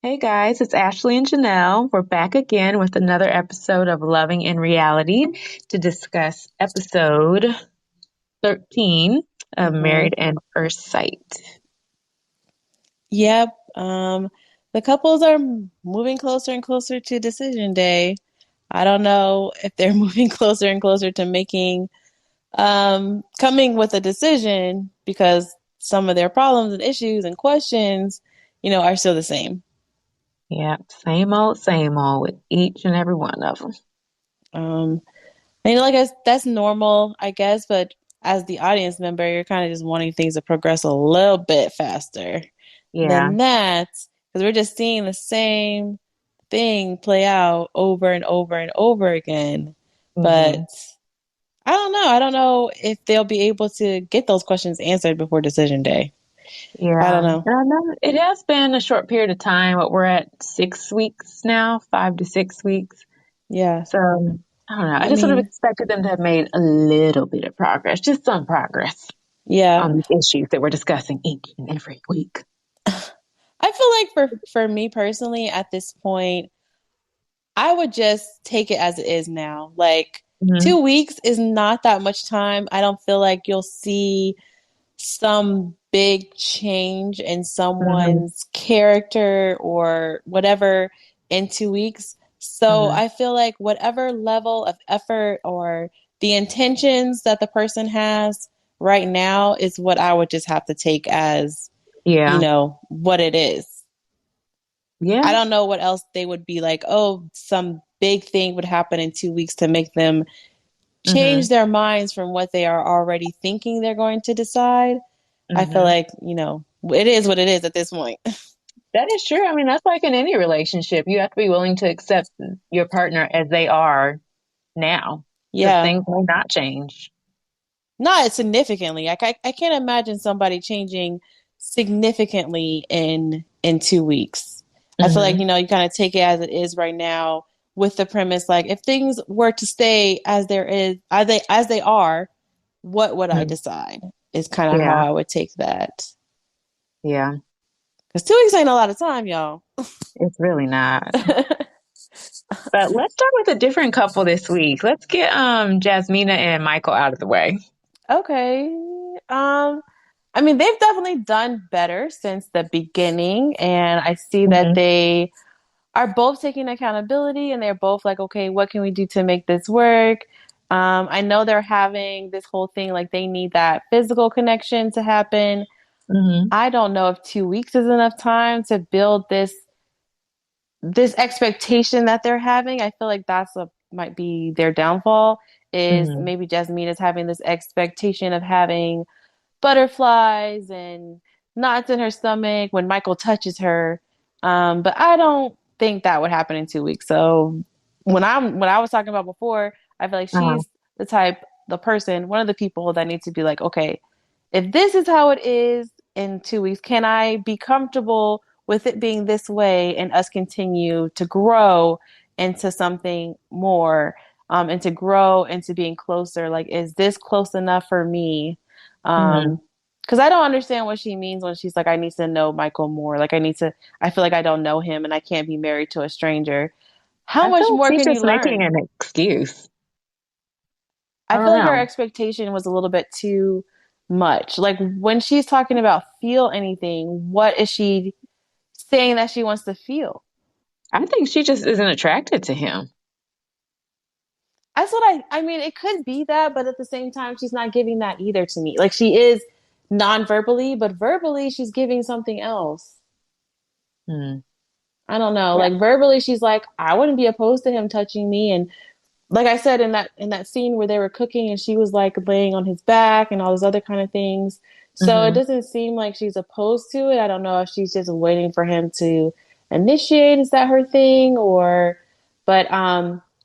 Hey guys, it's Ashley and Jennelle. We're back again with another episode of Loving in Reality to discuss episode 13 of hmm Married at First Sight. Yep. The couples are moving closer and closer to decision day. I don't know if they're moving closer and closer to coming with a decision because some of their problems and issues and questions, are still the same. Yeah, same old with each and every one of them. Um, and like that's normal, I guess, but as the audience member, you're kind of just wanting things to progress a little bit faster Yeah. than that because we're just seeing the same thing play out over and over and over again. But hmm I don't know. I don't know if they'll be able to get those questions answered before decision day. I Yeah. don't And know. I know it has been a short period of time, but we're at 6 weeks now, 5 to 6 weeks. Yeah. So I don't know. I I just sort of mean, expected them to have made a little bit of progress, just some progress yeah. on these issues that we're discussing each and every week. I feel like for me personally at this point, I would just take it as it is now. Like hmm 2 weeks is not that much time. I don't feel like you'll see some big change in hmm someone's character or whatever in 2 weeks. So hmm I feel like whatever level of effort or the intentions that the person has right now is what I would just have to take as, Yeah. what it is. I Yeah. don't know what else they would be like, oh, some big thing would happen in 2 weeks to make them change hmm their minds from what they are already thinking they're going to decide. I feel hmm like, it is what it is at this point. That is true. I mean, that's like in any relationship. You have to be willing to accept your partner as they are now because Yeah. things may not change. Not significantly. Like I can't imagine somebody changing significantly in 2 weeks. I feel like, hmm you kind of take it as it is right now with the premise like if things were to stay as they are, what would I hmm decide? Is kind of how Yeah. I would take that. Yeah. Because 2 weeks ain't a lot of time, y'all. It's really not. But let's start with a different couple this week. Let's get Jasmina and Michael out of the way. Okay. I mean, they've definitely done better since the beginning, and I see that hmm they are both taking accountability and they're both like, okay, what can we do to make this work? I know they're having this whole thing like they need that physical connection to happen. hmm I don't know if 2 weeks is enough time to build this expectation that they're having. I feel like that's what might be their downfall is hmm maybe Jasmine is having this expectation of having butterflies and knots in her stomach when Michael touches her. But I don't think that would happen in 2 weeks. So when I was talking about before, I feel like Uh-huh. she's the person, one of the people that needs to be like, okay, if this is how it is in 2 weeks, can I be comfortable with it being this way and us continue to grow into something more and to grow into being closer? Like, is this close enough for me? hmm Because I don't understand what she means when she's like, I need to know Michael more. Like, I feel like I don't know him and I can't be married to a stranger. How I much feel like more she's can you just making learn? an excuse. I I don't feel like her know. expectation was a little bit too much. Like when she's talking about feel anything, what is she saying that she wants to feel? I think she just isn't attracted to him. That's what I mean, it could be that, but at the same time, she's not giving that either to me. Like she is non-verbally, but verbally she's giving something else. Hmm. I don't know. Yeah. Like verbally, she's like, I wouldn't be opposed to him touching me. And like I said in that scene where they were cooking and she was like laying on his back and all those other kind of things. So it hmm doesn't seem like she's opposed to it. I don't know if she's just waiting for him to initiate. Is that her thing? But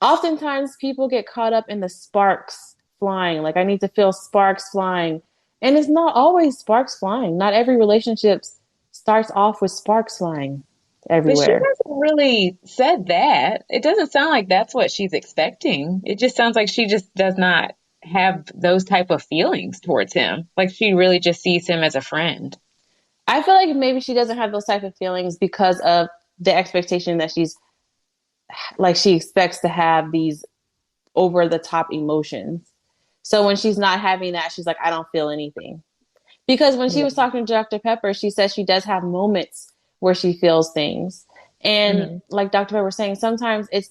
oftentimes people get caught up in the sparks flying. Like I need to feel sparks flying. And it's not always sparks flying. Not every relationship starts off with sparks flying But she everywhere. hasn't really said that. It doesn't sound like that's what she's expecting. It just sounds like she just does not have those type of feelings towards him. Like she really just sees him as a friend. I feel like maybe she doesn't have those type of feelings because of the expectation that she expects to have these over the top emotions. So when she's not having that, she's like, I don't feel anything. Because when she Yeah. was talking to Dr. Pepper, she says she does have moments where she feels things. And Mm-hmm. like Dr. Pepper was saying, sometimes it's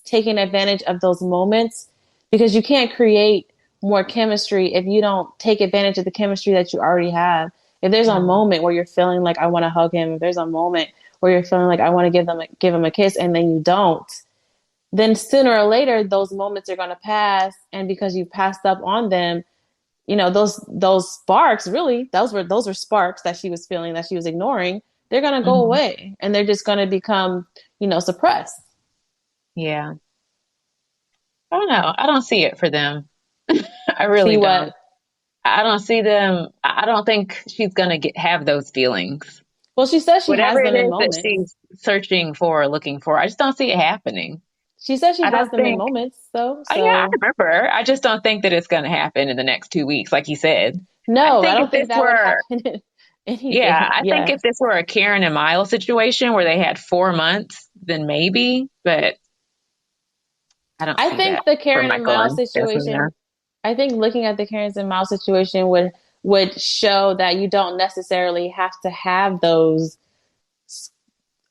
taking advantage of those moments because you can't create more chemistry if you don't take advantage of the chemistry that you already have. If there's a Mm-hmm. moment where you're feeling like I want to hug him, if there's a moment where you're feeling like I want to give him a kiss and then you don't, then sooner or later those moments are going to pass, and because you passed up on them, those sparks, really, those were sparks that she was feeling that she was ignoring. They're going to go Mm-hmm. away and they're just going to become suppressed. Yeah. I don't know. I don't see it for them. I See really what? don't. I don't see them. I don't think she's gonna have those feelings. Well, she says she Whatever has it them in is that moments. she's searching for or looking for, I just don't see it happening. She says she I has don't them in think. moments though. Oh yeah, I So remember. I just don't think that it's gonna happen in the next 2 weeks, like you said. I no, I think if don't think this that would were, happen in yeah, anything. I think Yeah. if this were a Karen and Miles situation where they had 4 months, then maybe. But I don't I see that think the for Karen and Michael Miles and Jasmine. situation, I think looking at the Karen and Miles situation would show that you don't necessarily have to have those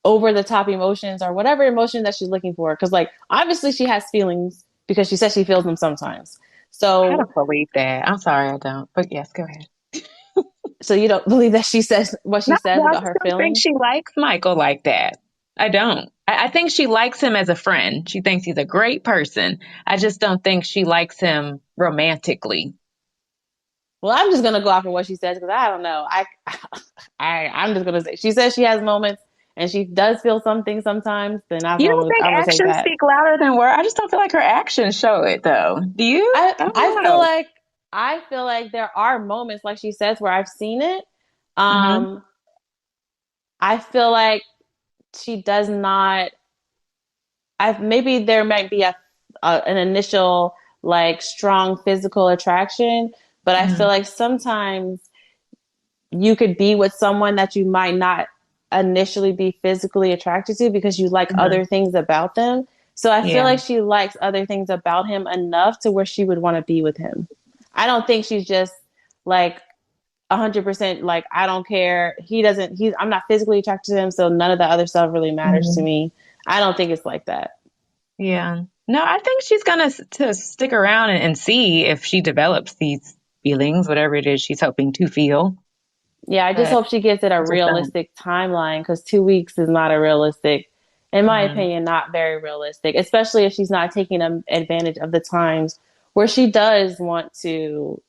over the top emotions or whatever emotion that she's looking for. Because like obviously she has feelings because she says she feels them sometimes. I So don't believe that. I'm sorry, I don't. But yes, go ahead. so you don't believe that she says what she No, says no, I about just her don't think feelings? she likes Michael like that. I don't. I think she likes him as a friend. She thinks he's a great person. I just don't think she likes him romantically. Well, I'm just gonna go off of what she says because I don't know. I'm just gonna say she says she has moments and she does feel something sometimes. Then You don't think I'm gonna take actions that. speak louder than words? I just don't feel like her actions show it, though. Do you? I I don't I feel know. like I feel like there are moments like she says where I've seen it. Mm-hmm. Um, I feel like she does not. I maybe there might be an initial like strong physical attraction, but I Mm-hmm. feel like sometimes you could be with someone that you might not initially be physically attracted to because you like Mm-hmm. other things about them. So I feel Yeah. like she likes other things about him enough to where she would want to be with him. I don't think she's just like 100% like I don't care. I'm not physically attracted to him, so none of the other stuff really matters to Mm-hmm. me. I don't think it's like that. Yeah. No, I think she's gonna to stick around and see if she develops these feelings, whatever it is she's hoping to feel. Yeah, I just But hope she gives it a I just don't. realistic timeline because 2 weeks is not a realistic, in my Mm-hmm. opinion, not very realistic, especially if she's not taking advantage of the times where she does want to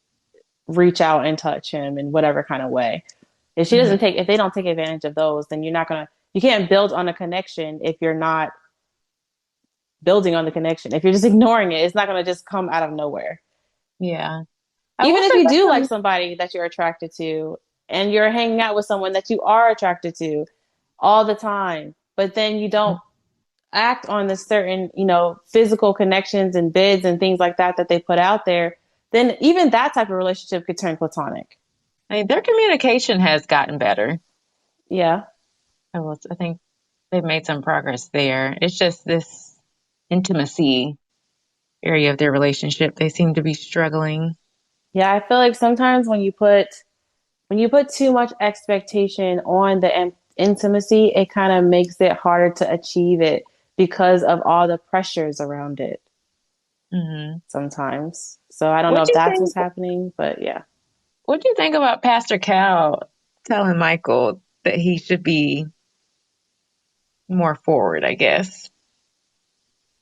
reach out and touch him in whatever kind of way. Mm-hmm. If they don't take advantage of those, then you can't build on a connection if you're not building on the connection. If you're just ignoring it, it's not going to just come out of nowhere. Yeah. I Even will if say you that's do like some. somebody that you're attracted to and you're hanging out with someone that you are attracted to all the time, but then you don't act on the certain, physical connections and bids and things like that that they put out there, then even that type of relationship could turn platonic. I mean, their communication has gotten better. Yeah. I think they've made some progress there. It's just this intimacy area of their relationship. They seem to be struggling. Yeah, I feel like sometimes when you put too much expectation on the intimacy, it kind of makes it harder to achieve it because of all the pressures around it Hmm. sometimes. So I don't know What if do you that's what's think? happening, but yeah. What do you think about Pastor Cal telling Michael that he should be more forward? I guess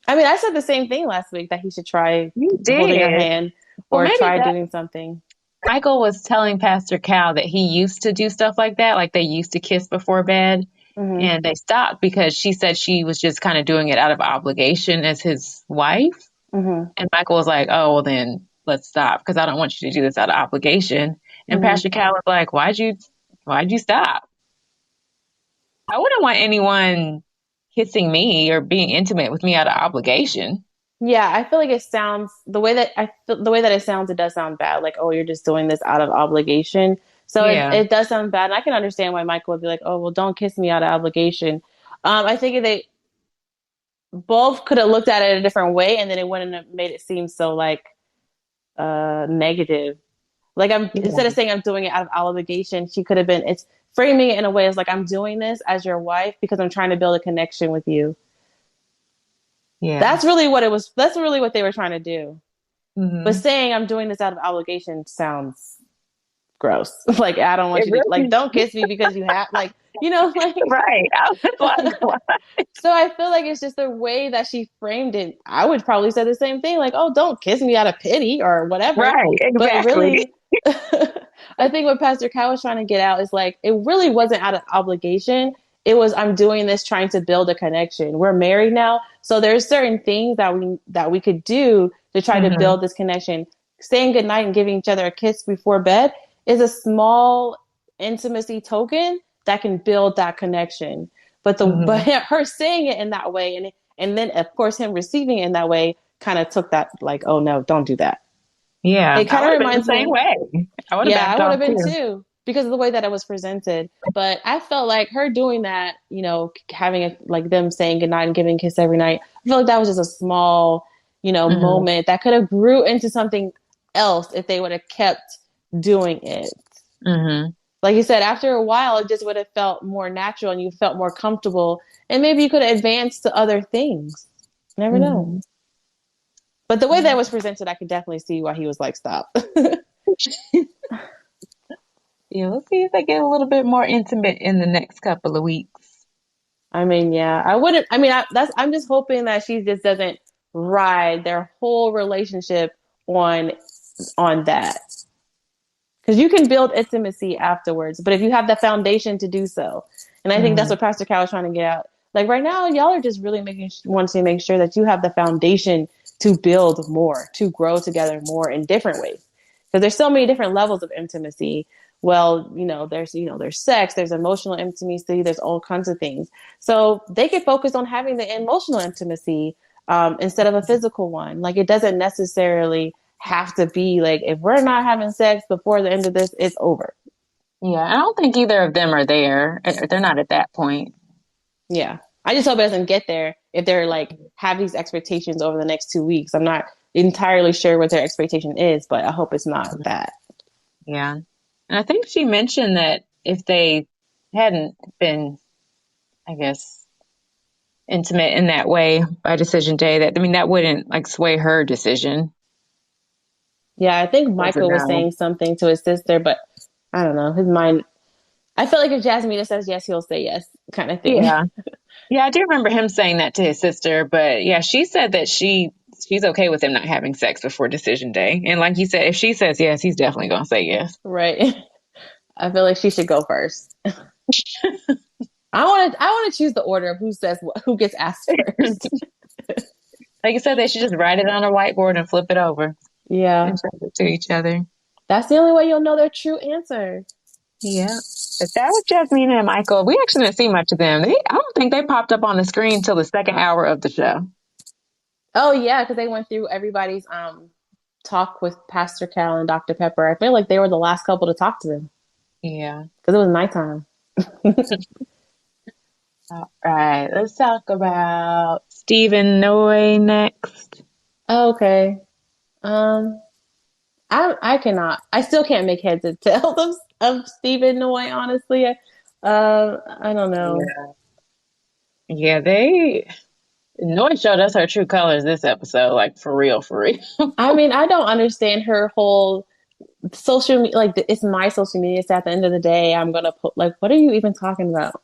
I mean, I said the same thing last week that he should try you holding her did. hand Well, or maybe try that doing something. Michael was telling Pastor Cal that he used to do stuff like that, like they used to kiss before bed, Hmm. and they stopped because she said she was just kind of doing it out of obligation as his wife. Hmm. And Michael was like, "Oh, well then let's stop because I don't want you to do this out of obligation." And Hmm. Pastor Cal was like, why'd you stop? I wouldn't want anyone kissing me or being intimate with me out of obligation." Yeah, I feel like it sounds the way that it sounds, it does sound bad. Like, oh, you're just doing this out of obligation. So it, Yeah. it does sound bad. And I can understand why Michael would be like, oh, well, don't kiss me out of obligation. I think they both could have looked at it a different way, and then it wouldn't have made it seem so like negative. Like I'm instead of Yeah. saying I'm doing it out of obligation, she could have been it's framing it in a way as like I'm doing this as your wife because I'm trying to build a connection with you. Yeah. That's really what it was. That's really what they were trying to do. But Hmm. saying I'm doing this out of obligation sounds gross. Like I don't want It you to like really, don't kiss me because you have like like right. That's why I'm glad. so I feel like it's just the way that she framed it. I would probably say the same thing, like, "Oh, don't kiss me out of pity or whatever." Right, But exactly. really, I think what Pastor Cow was trying to get out is like it really wasn't out of obligation. It was I'm doing this trying to build a connection. We're married now, so there's certain things that we could do to try to Hmm. build this connection. Saying goodnight and giving each other a kiss before bed is a small intimacy token that can build that connection. But Hmm. her saying it in that way and then of course him receiving it in that way kind of took that like, oh no, don't do that. Yeah, It I kind of would have been the reminds same me, way. I would have yeah, I backed would off have been too. too because of the way that it was presented. But I felt like her doing that, having a, like them saying goodnight and giving a kiss every night. I feel like that was just a small, Hmm. moment that could have grew into something else if they would have kept doing it. Hmm. Like you said, after a while, it just would have felt more natural and you felt more comfortable. And maybe you could advance to other things. Never know. Hmm. But the way that was presented, I could definitely see why he was like, stop. Yeah, let's see if they get a little bit more intimate in the next couple of weeks. I mean, yeah, I wouldn't. I mean, I'm just hoping that she just doesn't ride their whole relationship on on that because you can build intimacy afterwards. But if you have the foundation to do so, and I think that's Hmm. what Pastor Cal is trying to get out. Like right now, y'all are just really wanting to make sure that you have the foundation to build more, to grow together more in different ways. Because there's so many different levels of intimacy. Well, there's sex, there's emotional intimacy, there's all kinds of things. So they could focus on having the emotional intimacy instead of a physical one. Like it doesn't necessarily have to be like if we're not having sex before the end of this, it's over. Yeah, I don't think either of them are there. They're not at that point. Yeah. I just hope it doesn't get there if they're like have these expectations over the next 2 weeks. I'm not entirely sure what their expectation is, but I hope it's not that. Yeah. And I think she mentioned that if they hadn't been, I guess, intimate in that way by decision day, that, I mean, that wouldn't like sway her decision. Yeah, I think As a Michael was no. saying something to his sister, but I don't know. His mind I feel like if Jasmine says yes, he'll say yes kind of thing. Yeah. Yeah, I do remember him saying that to his sister, but yeah, she said that she's okay with him not having sex before decision day. And like you said, if she says yes, he's definitely gonna say yes. Right. I feel like she should go first. I want to choose the order of who gets asked first. Like you said, they should just write it on a whiteboard and flip it over Yeah. and show it to each other. That's the only way you'll know their true answer. Yeah. But that was Jasmine and Michael. We actually didn't see much of them. I don't think they popped up on the screen till the second hour of the show. Oh yeah, because they went through everybody's talk with Pastor Cal and Dr. Pepper. I feel like they were the last couple to talk to them Yeah. because it was nighttime. All right. Let's talk about Stephen Noy next. Okay. Um, I cannot. I still can't make heads or tails of Stephen Noy. Honestly, I don't know. Yeah. Yeah, Noy showed us her true colors this episode, like for real, for real. I mean, I don't understand her whole social media. Like, it's my social media. So at the end of the day, I'm gonna put like, what are you even talking about?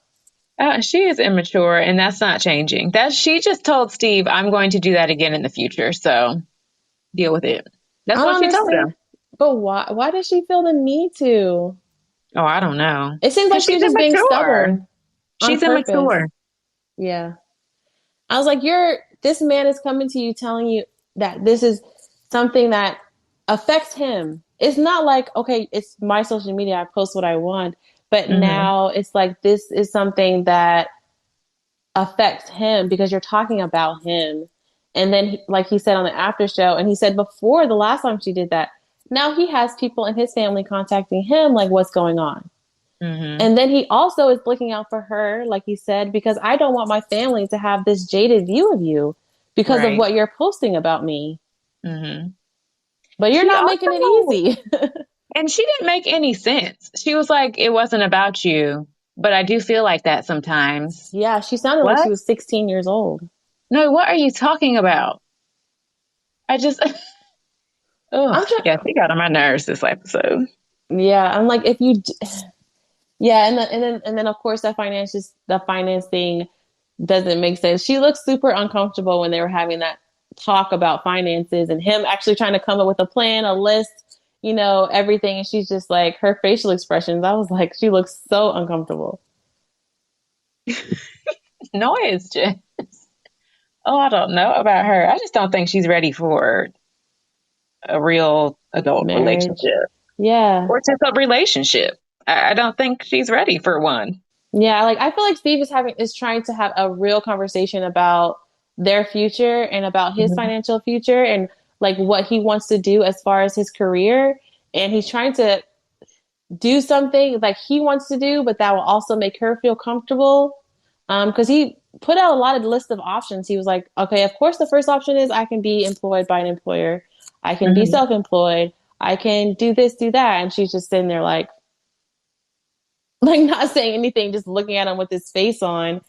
She is immature, and that's not changing. That she just told Steve, "I'm going to do that again in the future." So deal with it. I That's don't what she told understand. him. But why? Why does she feel the need to? Oh, I don't know. It seems like Because she she's was just being immature. stubborn on She's purpose. immature. Yeah. I was like, this man is coming to you telling you that this is something that affects him. It's not like, okay, it's my social media, I post what I want, but Hmm. now it's like this is something that affects him because you're talking about him. And then, like he said on the after show, and he said before the last time she did that, now he has people in his family contacting him, like, what's going on? Mm-hmm. And then he also is looking out for her, like he said, because I don't want my family to have this jaded view of you because of Right. what you're posting about me. Mm-hmm. But you're She not making it also, easy. and she didn't make any sense. She was like, it wasn't about you, but I do feel like that sometimes. Yeah, she sounded like she What? was 16 years old. No, what are you talking about? I just, oh, I'm trying. yeah, she got on my nerves this episode. Yeah, I'm like, if you, yeah, and then of course the finance thing doesn't make sense. She looked super uncomfortable when they were having that talk about finances and him actually trying to come up with a plan, a list, everything. And she's just like her facial expressions. I was like, she looks so uncomfortable. Noise, just, oh, I don't know about her. I just don't think she's ready for a real adult Marriage. relationship Yeah. or just a relationship. I don't think she's ready for one. Yeah, like I feel like Steve is trying to have a real conversation about their future and about his Mhm. financial future and like what he wants to do as far as his career. And he's trying to do something like he wants to do, but that will also make her feel comfortable. Because he put out a lot of list of options. He was like, okay, of course, the first option is I can be employed by an employer, I can be Mhm. self-employed, I can do this, do that, and she's just sitting there like, like not saying anything, just looking at him with his face on.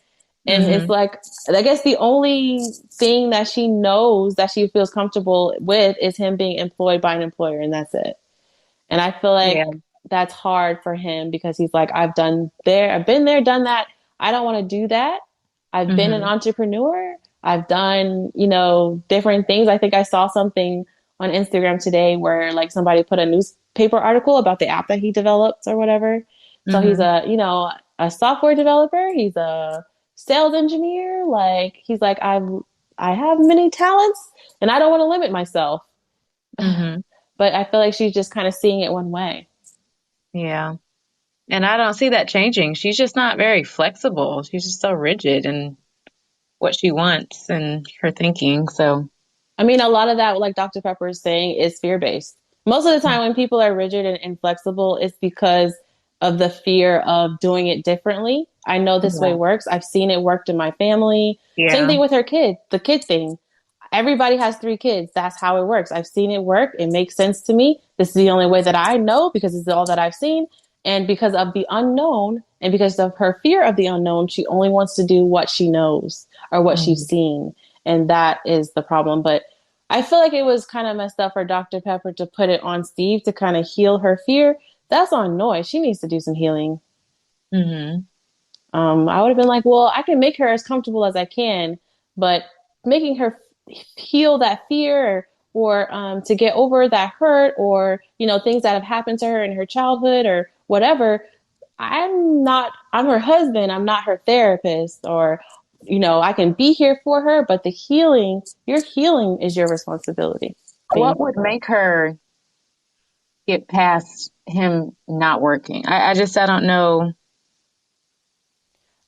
And it's Mhm. like, I guess the only thing that she knows that she feels comfortable with is him being employed by an employer, and that's it. And I feel Yeah. like that's hard for him because he's like, I've been there, done that. I don't want to do that. I've been an Mhm. entrepreneur. I've done, different things. I think I saw something on Instagram today where like somebody put a newspaper article about the app that he developed or whatever. So he's Mhm. a software developer. He's a sales engineer. Like he's like, I have many talents and I don't want to limit myself. Mhm. But I feel like she's just kind of seeing it one way. Yeah. And I don't see that changing. She's just not very flexible. She's just so rigid in what she wants and her thinking. So, I mean, a lot of that, like Dr. Pepper is saying, is fear based. Most of the time, when people are rigid and inflexible, it's because of the fear of doing it differently. I know this way yeah. works. I've seen it worked in my family. Same Yeah. thing with her kid, the kid thing. Everybody has 3 kids. That's how it works. I've seen it work. It makes sense to me. This is the only way that I know because it's all that I've seen. And because of the unknown and because of her fear of the unknown, she only wants to do what she knows or what she's Mhm. seen. And that is the problem. But I feel like it was kind of messed up for Dr. Pepper to put it on Steve to kind of heal her fear. That's on Noy. She needs to do some healing. Mhm. I would have been like, well, I can make her as comfortable as I can, but making her heal that fear or to get over that hurt or, things that have happened to her in her childhood or whatever. I'm her husband. I'm not her therapist or, I can be here for her, but your healing is your responsibility. What would make her get past him not working? I don't know.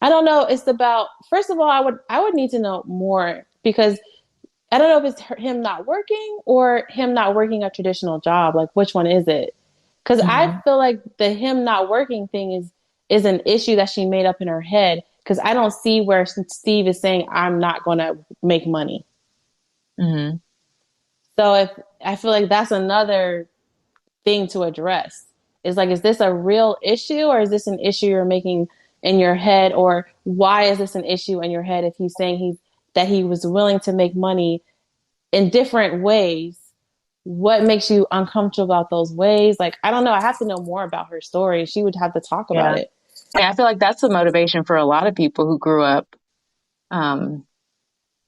I don't know. It's about, first of all, I would need to know more because I don't know if it's him not working or him not working a traditional job. Like, which one is it? Because I Mhm. feel like the him not working thing is an issue that she made up in her head. Because I don't see where Steve is saying I'm not going to make money. Mhm. So if I feel like that's another thing to address. Is like, is this a real issue or is this an issue you're making in your head? Or why is this an issue in your head if he's saying that he was willing to make money in different ways? What makes you uncomfortable about those ways? Like, I don't know. I have to know more about her story. She would have to talk about Yeah. it. Yeah, I feel like that's the motivation for a lot of people who grew up, um,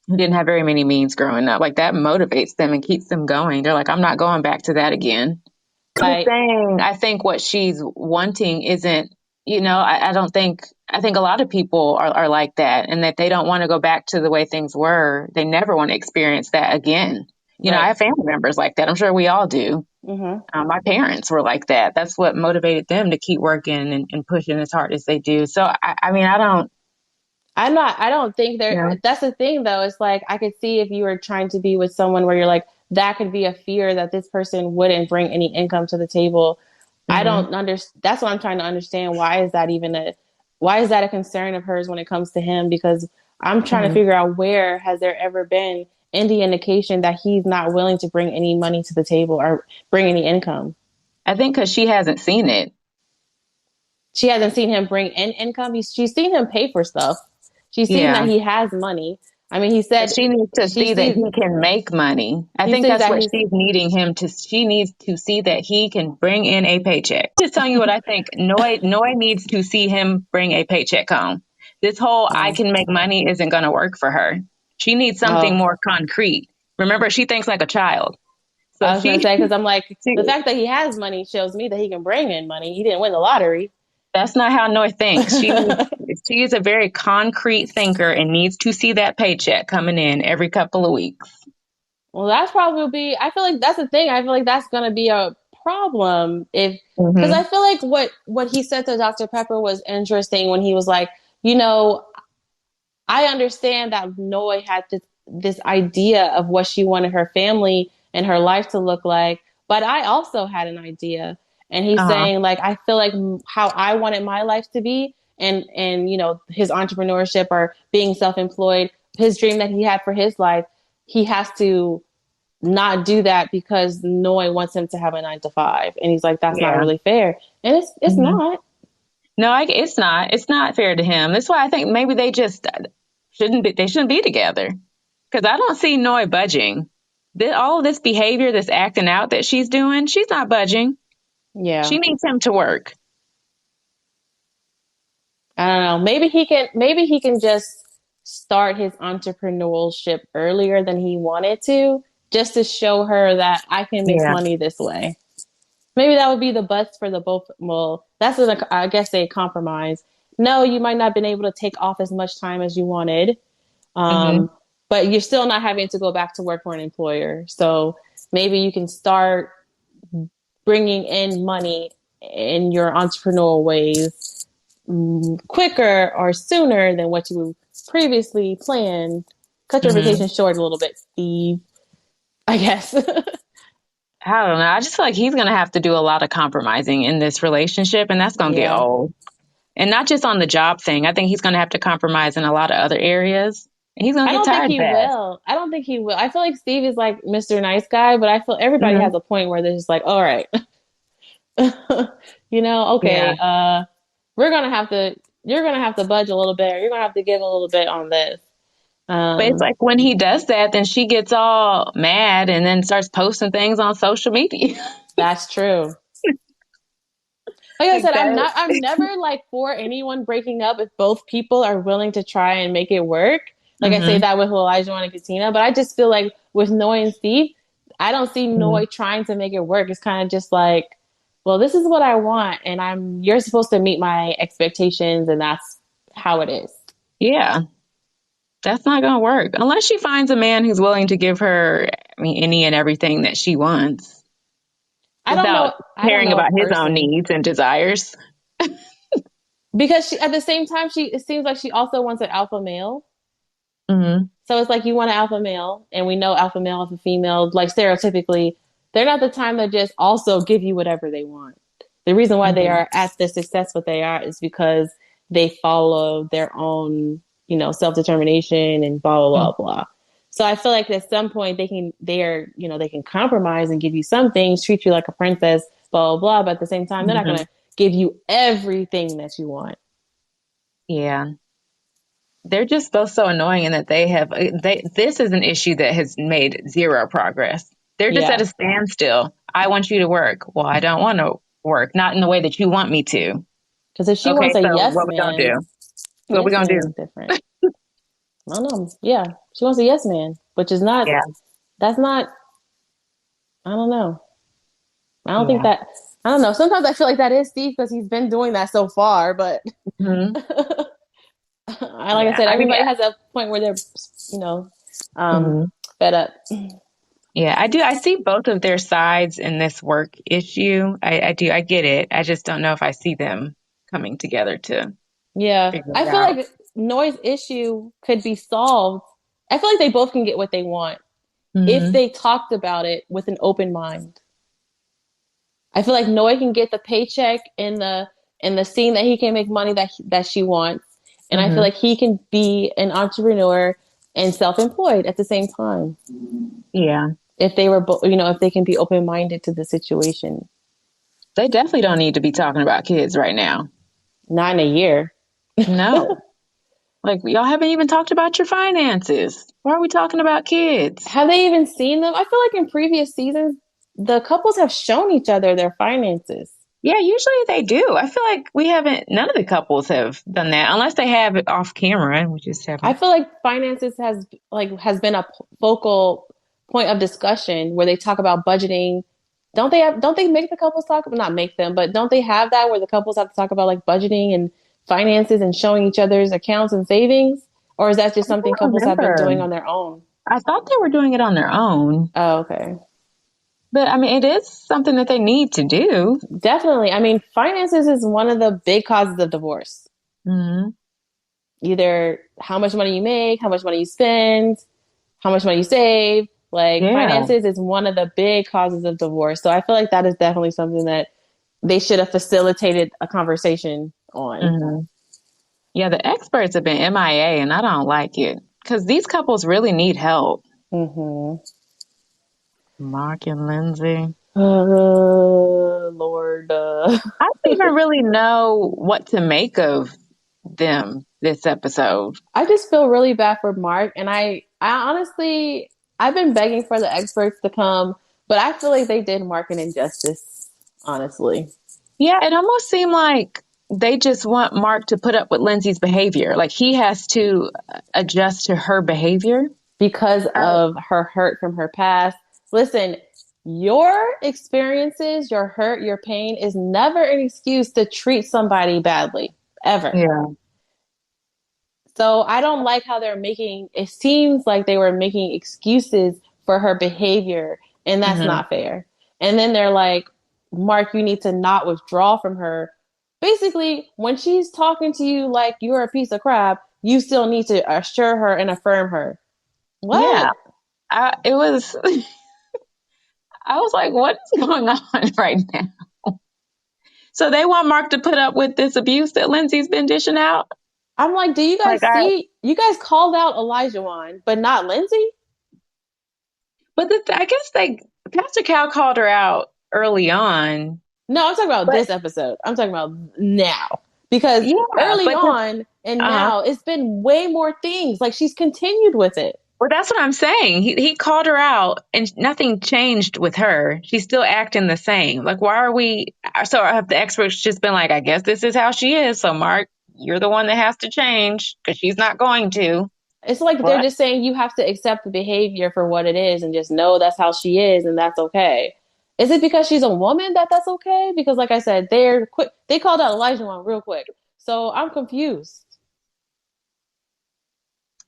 who didn't have very many means growing up. Like that motivates them and keeps them going. They're like, I'm not going back to that again. She's Like, saying, I think what she's wanting isn't, I don't think, I think a lot of people are like that and that they don't want to go back to the way things were. They never want to experience that again. I right. have family members like that. I'm sure we all do. Mm-hmm. My parents were like that. That's what motivated them to keep working and pushing as hard as they do. So, I mean, I don't, I don't think you know, that's the thing though. It's like, I could see if you were trying to be with someone where you're like, that could be a fear that this person wouldn't bring any income to the table. I Mm-hmm. don't understand. That's what I'm trying to understand. Why is that a concern of hers when it comes to him? Because I'm trying to Mm-hmm. figure out, where has there ever been any indication that he's not willing to bring any money to the table or bring any income? I think because she hasn't seen it. She hasn't seen him bring in income. She's seen him pay for stuff. She's seen that Yeah. he has money. I mean, he But said she needs to she see that sees he can make money. I he think sees that's that what he's she's needing him to. She needs to see that he can bring in a paycheck. Just telling you what I think. Noy needs to see him bring a paycheck home. This whole I oh can make money isn't going to work for her. She needs something oh more concrete. Remember, she thinks like a child. So I was gonna say, because I'm like, she the fact that he has money shows me that he can bring in money. He didn't win the lottery. that's not how Noy thinks. She is a very concrete thinker and needs to see that paycheck coming in every couple of weeks. Well, that's probably be. I feel like that's the thing. I feel like that's gonna be a problem if, because Hmm. I feel like what he said to Dr. Pepper was interesting when he was like, you know, I understand that Noy had this idea of what she wanted her family and her life to look like, but I also had an idea. And he's Uh-huh. saying, like, I feel like how I wanted my life to be, and his entrepreneurship or being self-employed, his dream that he had for his life, he has to not do that because Noy wants him to have a 9 to 5, and he's like, that's not Yeah. really fair, and it's Hmm. not. No, it's not. It's not fair to him. That's why I think maybe they just shouldn't be. They shouldn't be together. Because I don't see Noy budging. All of this behavior, this acting out that she's doing, she's not budging. Yeah. She needs him to work. I don't know. Maybe he can just start his entrepreneurship earlier than he wanted to, just to show her that I can make Yeah. money this way. Maybe that would be the best for the both. Well, I guess a compromise. No, you might not have been able to take off as much time as you wanted, Hmm. um, but you're still not having to go back to work for an employer. So maybe you can start bringing in money in your entrepreneurial ways quicker or sooner than what you previously planned. Cut your Hmm. vacation short a little bit, Steve, I guess. I don't know. I just feel like he's going to have to do a lot of compromising in this relationship, and that's going to get Yeah. old. And not just on the job thing. I think he's going to have to compromise in a lot of other areas. And he's going I to get don't think tired he fast. will. I don't think he will. I feel like Steve is like Mr. Nice Guy, but I feel everybody Hmm. has a point where they're just like, all right, Yeah. okay, we're gonna have to, you're gonna have to budge a little bit, or you're gonna have to give a little bit on this. But it's Um, like when he does that, then she gets all mad and then starts posting things on social media. that's true. Like I Like said, that. I'm never like for anyone breaking up if both people are willing to try and make it work. Like I say Hmm. that with Elijah and Katina, but I just feel like with Noy and Steve, I don't see Hmm. Noy trying to make it work. It's kind of just like, well, this is what I want, and you're supposed to meet my expectations, and that's how it is. Yeah, that's not going to work unless she finds a man who's willing to give her, I mean, any and everything that she wants I don't without know. I don't caring know a about his own person needs and desires. because at the same time, it seems like she also wants an alpha male. Hmm. So it's like you want an alpha male, and we know alpha male, alpha female, like stereotypically, they're not the time to just also give you whatever they want. The reason why they Hmm. are at the success what they are is because they follow their own, self determination and blah blah blah blah. So I feel like at some point they can compromise and give you some things, treat you like a princess, blah blah blah. But at the same time, they're not Hmm. gonna give you everything that you want. Yeah. They're just both so annoying in that this is an issue that has made zero progress. They're just at Yeah, a standstill. I want you to work. Well, I don't want to work, not in the way that you want me to. because if she Okay, wants a so yes what we gonna man, do? What we yes gonna man do? is different. I don't know. Yeah, she wants a yes man, which is not. Yeah, That's not. I don't know. I don't think yeah. that. I don't know. Sometimes I feel like that is Steve because he's been doing that so far. But Hmm. like I Yeah, said, I mean, everybody has a point where they're, you know, um, hmm, fed up. yeah, I do. I see both of their sides in this work issue. I do. I get it. I just don't know if I see them coming together to Yeah, figure I it feel out. like noise issue could be solved. I feel like they both can get what they want if Hmm. they talked about it with an open mind. I feel like Noah can get the paycheck in the scene that he can make money that she wants, and I feel Hmm. like he can be an entrepreneur and self-employed at the same time Yeah, if they were if they can be open-minded to the situation. they definitely don't need to be talking about kids right now. Not in a year. No. Like, y'all haven't even talked about your finances. Why are we talking about kids? Have they even seen them? I feel like in previous seasons, the couples have shown each other their finances. Yeah, usually they do. I feel like we haven't, none of the couples have done that unless they have it off camera, and we just I haven't. feel like finances has been a focal point of discussion where they talk about budgeting. Don't they make the couples talk, not make them, but don't they have that where the couples have to talk about like budgeting and finances and showing each other's accounts and savings? Or is that just I something don't couples have been remember. doing on their own? I thought they were doing it on their own, Oh, okay. but I mean, it is something that they need to do. Definitely. I mean, finances is one of the big causes of divorce. Hmm. Either how much money you make, how much money you spend, how much money you save. Like Yeah. finances is one of the big causes of divorce. So I feel like that is definitely something that they should have facilitated a conversation on. Hmm. Yeah, the experts have been MIA, and I don't like it because these couples really need help. Mm-hmm. Mark and Lindsay. Lord. I don't even really know what to make of them this episode. I just feel really bad for Mark, and I honestly, I've been begging for the experts to come, but I feel like they did Mark an injustice, honestly, Yeah, it almost seemed like they just want Mark to put up with Lindsay's behavior. Like he has to adjust to her behavior. because Oh, of her hurt from her past. Listen, your experiences, your hurt, your pain is never an excuse to treat somebody badly, ever. yeah. So I don't like how they're making it seems like they were making excuses for her behavior, and that's Hmm. not fair. And then they're like, Mark, you need to not withdraw from her. Basically, when she's talking to you like you're a piece of crap, you still need to assure her and affirm her. Yeah. What? It was, I was like, what is going on right now? So they want Mark to put up with this abuse that Lindsay's been dishing out? I'm like, do you Like, guys see? You guys called out Elijah Wan, but not Lindsay? but I guess Pastor Cal called her out early on. No, I'm talking about But this episode. I'm talking about now. Because yeah, early but on and uh now, it's been way more things. Like she's continued with it. well, that's what I'm saying. He called her out, and nothing changed with her. She's still acting the same. Like, why are we? So have the experts just been like, I guess this is how she is. So Mark, you're the one that has to change because she's not going to. It's like they're What? just saying you have to accept the behavior for what it is and just know that's how she is and that's okay. Is it because she's a woman that that's okay? Because, like I said, they're quick. They called out Elijah Wan real quick. So I'm confused.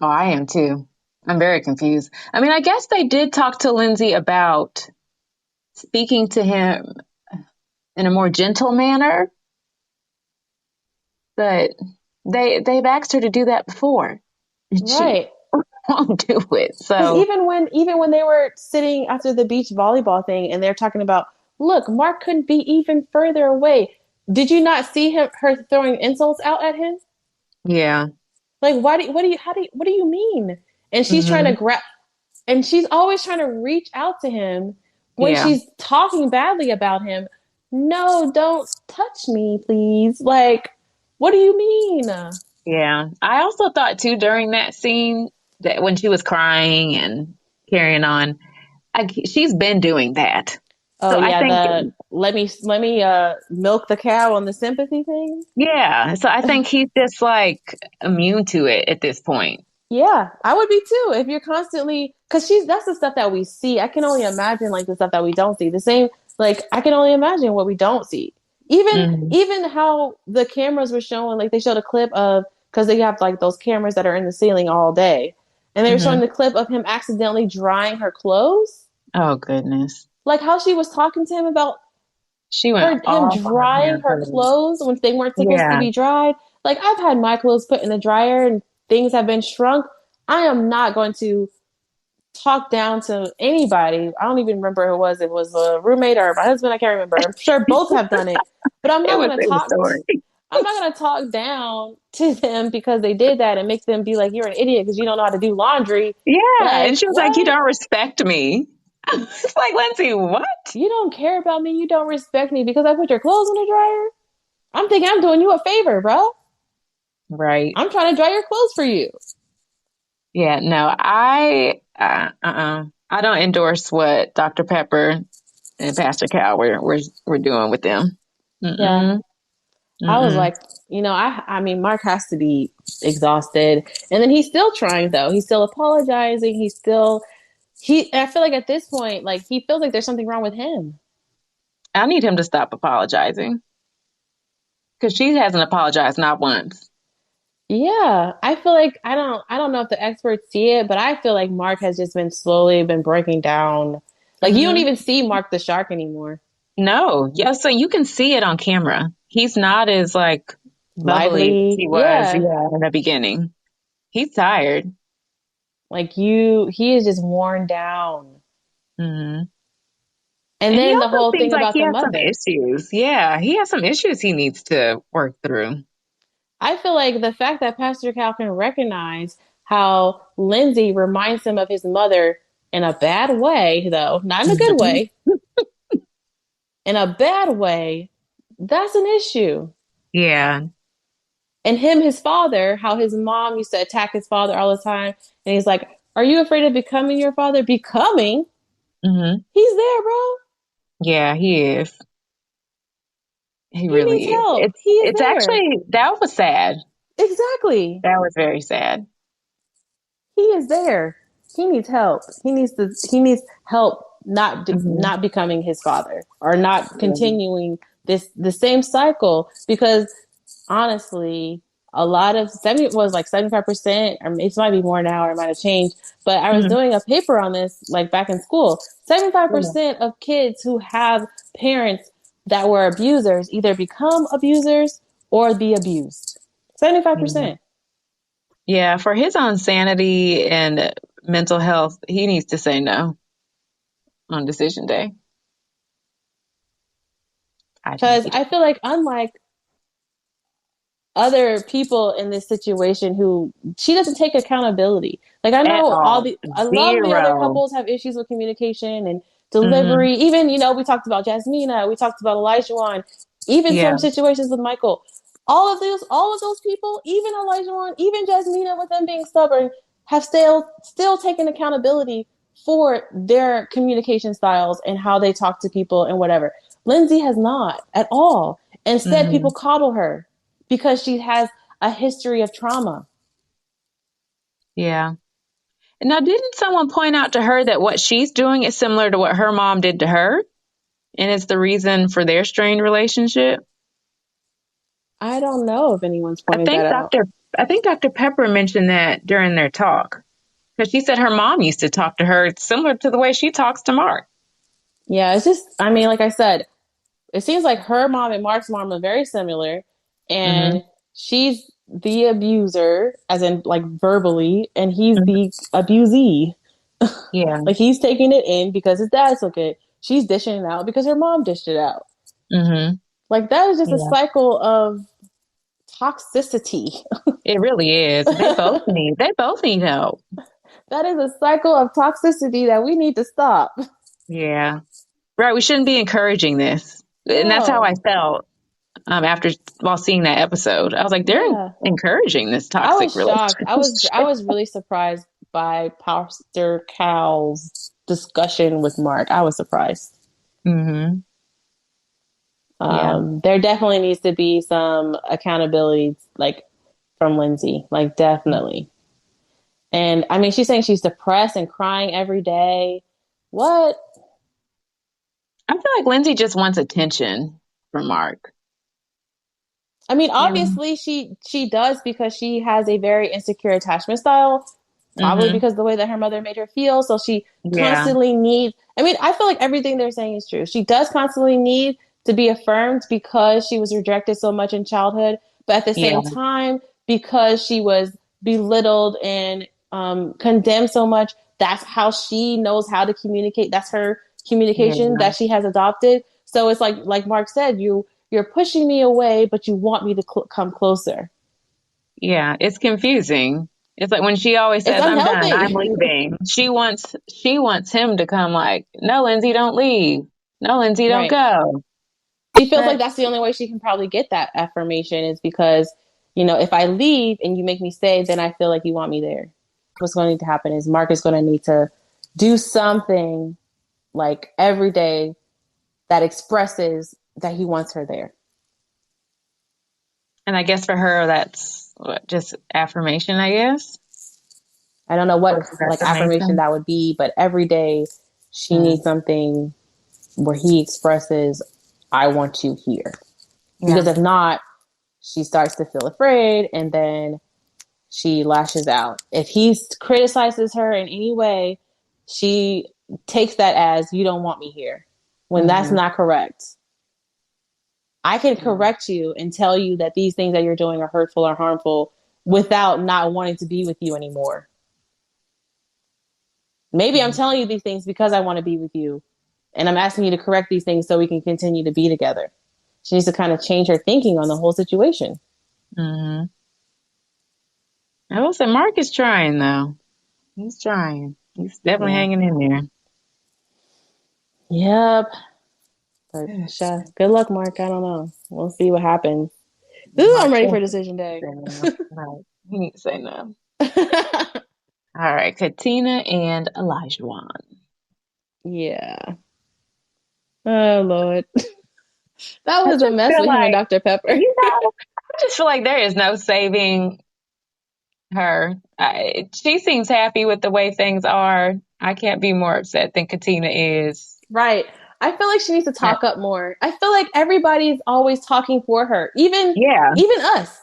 Oh, I am too. I'm very confused. I mean, I guess they did talk to Lindsay about speaking to him in a more gentle manner, but they've asked her to do that before, and she Right. won't do it. Because So even when they were sitting after the beach volleyball thing and they're talking about, look, Mark couldn't be even further away. Did you not see her throwing insults out at him? yeah. Like, what do you mean? And she's trying to Hmm. grab, and she's always trying to reach out to him when Yeah. she's talking badly about him. No, don't touch me, please. Like, what do you mean? Yeah. I also thought too during that scene that when she was crying and carrying on, she's been doing that. Oh So I yeah, think, the let me milk the cow on the sympathy thing. yeah. So I think he's just like immune to it at this point. Yeah, I would be too. If you're constantly, because she's that's the stuff that we see. I can only imagine like the stuff that we don't see. The same, like I can only imagine what we don't see. Hmm. Even how the cameras were showing, like they showed a clip of because they have like those cameras that are in the ceiling all day, and they were showing Hmm. the clip of him accidentally drying her clothes, Oh, goodness. like how she was talking to him about She went him off on drying her him. clothes when they weren't supposed to Yeah. be dried. Like I've had my clothes put in the dryer and things have been shrunk. I am not going to talk down to anybody. I don't even remember who it was. It was a roommate or my husband. I can't remember. I'm sure both have done it, but It was story. I'm not going to talk down to them because they did that and make them be like, you're an idiot because you don't know how to do laundry. Yeah. And Like, she was like, you what? don't respect me. It's like, Lindsay, what? You don't care about me. You don't respect me because I put your clothes in the dryer. I'm thinking I'm doing you a favor, bro. Right. I'm trying to dry your clothes for you. Yeah. No, I don't endorse what Dr. Pepper and Pastor Cal we're doing with them. Yeah. Mm-mm. I was Mm-mm. like, I mean, Mark has to be exhausted. And then he's still trying though. He's still apologizing. I feel like at this point, like he feels like there's something wrong with him. I need him to stop apologizing because she hasn't apologized not once. Yeah. I feel like I don't know if the experts see it, but I feel like Mark has just been slowly been breaking down. Like you don't Hmm. even see Mark the shark anymore. No, yeah, so you can see it on camera. He's not as like bubbly as Lively. he was, Yeah. yeah, in the beginning. He's tired. He is just worn down. Hmm. And And he then the also whole seems thing like about he the has some mother. issues. Yeah, he has some issues he needs to work through. I feel like the fact that Pastor Cal can recognize how Lindsay reminds him of his mother in a bad way, though, not in a good Hmm. way, in a bad way, that's an issue. Yeah. And his father, how his mom used to attack his father all the time. And he's like, are you afraid of becoming your father? Becoming? Hmm. He's there, bro. Yeah, he is. He He needs really is. help. It's He is it's there. actually that was sad. Exactly. That was very sad. He is there. He needs help. He needs help Hmm. not becoming his father or not Yeah. continuing the same cycle because honestly, a lot of 70 was like 75%, or it might be more now or it might have changed, but I was Hmm. doing a paper on this like back in school. 75% of kids who have parents that were abusers either become abusers or be abused. Yeah. 75%. Yeah, for his own sanity and mental health, he needs to say no on decision day. I think Because he does. I feel like unlike other people in this situation who she doesn't take accountability. Like I At know all. a lot of the other Zero. couples have issues with communication and Hmm. delivery. Even, we talked about Jasmina, we talked about Elijah, even Yeah. some situations with Michael. All of those people, even Elijah, even Jasmina with them being stubborn, have still taken accountability for their communication styles and how they talk to people and whatever. Lindsay has not at all. Instead, Hmm. people coddle her because she has a history of trauma. Yeah. Now, didn't someone point out to her that what she's doing is similar to what her mom did to her? And it's the reason for their strained relationship? I don't know if anyone's I pointed that think out. Dr. I think Dr. Pepper mentioned that during their talk. Because she said her mom used to talk to her similar to the way she talks to Mark. Yeah, it's just, I mean, like I said, it seems like her mom and Mark's mom are very similar, Hmm. and she's the abuser, as in like verbally, and he's Hmm. the abusee. Yeah. Like he's taking it in because his dad took it. She's dishing it out because her mom dished it out. Hmm. Like that is just a Yeah. cycle of toxicity. It really is. They both need help. That is a cycle of toxicity that we need to stop. Yeah. Right. We shouldn't be encouraging this. And that's how I No. felt after while seeing that episode. I was like, they're Yeah. encouraging this I toxic was shocked. I relationship. was really surprised by Pastor Cal's discussion with Mark. I was surprised. Hmm. Yeah. There definitely needs to be some accountability, like from Lindsay, like definitely. And I mean, she's saying she's depressed and crying every day. What? I feel like Lindsay just wants attention from Mark. I mean, You know? obviously she does because she has a very insecure attachment style, probably Hmm. because of the way that her mother made her feel. So she Yeah. constantly needs. I mean, I feel like everything they're saying is true. She does constantly need to be affirmed because she was rejected so much in childhood, but at the Yeah. same time, because she was belittled and condemned so much that's how she knows how to communicate. That's her communication Yeah. that she has adopted. So it's like Mark said, you're pushing me away, but you want me to come closer. Yeah, it's confusing. It's like when she always It's says, "I'm done, I'm unhealthy. leaving." She wants him to come like, "No, Lindsay, don't leave. No, Lindsay, don't Right. go." She feels like But that's the only way she can probably get that affirmation is because, if I leave and you make me stay, then I feel like you want me there. What's going to need to happen is Mark is going to need to do something like every day that expresses that he wants her there. and I guess for her that's what, just affirmation, I guess. I don't know what Words of like affirmation affirmation. that would be, but every day she Mm, needs something where he expresses, I want you here. yeah. Because if not, she starts to feel afraid and then she lashes out. If he criticizes her in any way, she takes that as you don't want me here when that's Hmm. not correct. I can Yeah. correct you and tell you that these things that you're doing are hurtful or harmful without not wanting to be with you anymore. Maybe I'm telling you these things because I want to be with you. And I'm asking you to correct these things so we can continue to be together. She needs to kind of change her thinking on the whole situation. Hmm. I will say Mark is trying though. He's trying. He's definitely Yeah. hanging in there. Yep. But Yes. good luck, Mark. I don't know. We'll see what happens. Ooh, I'm Mark ready for can't decision day. say no. No, he needs to say no. All right, Katina and Elijah Wan. Yeah. Oh, Lord. That I was a just mess feel with him and like, Dr. Pepper. I just feel like there is no saving her. She seems happy with the way things are. I can't be more upset than Katina is. Right. I feel like she needs to Uh, talk up more. I feel like everybody's always talking for her. Even Yeah, even us.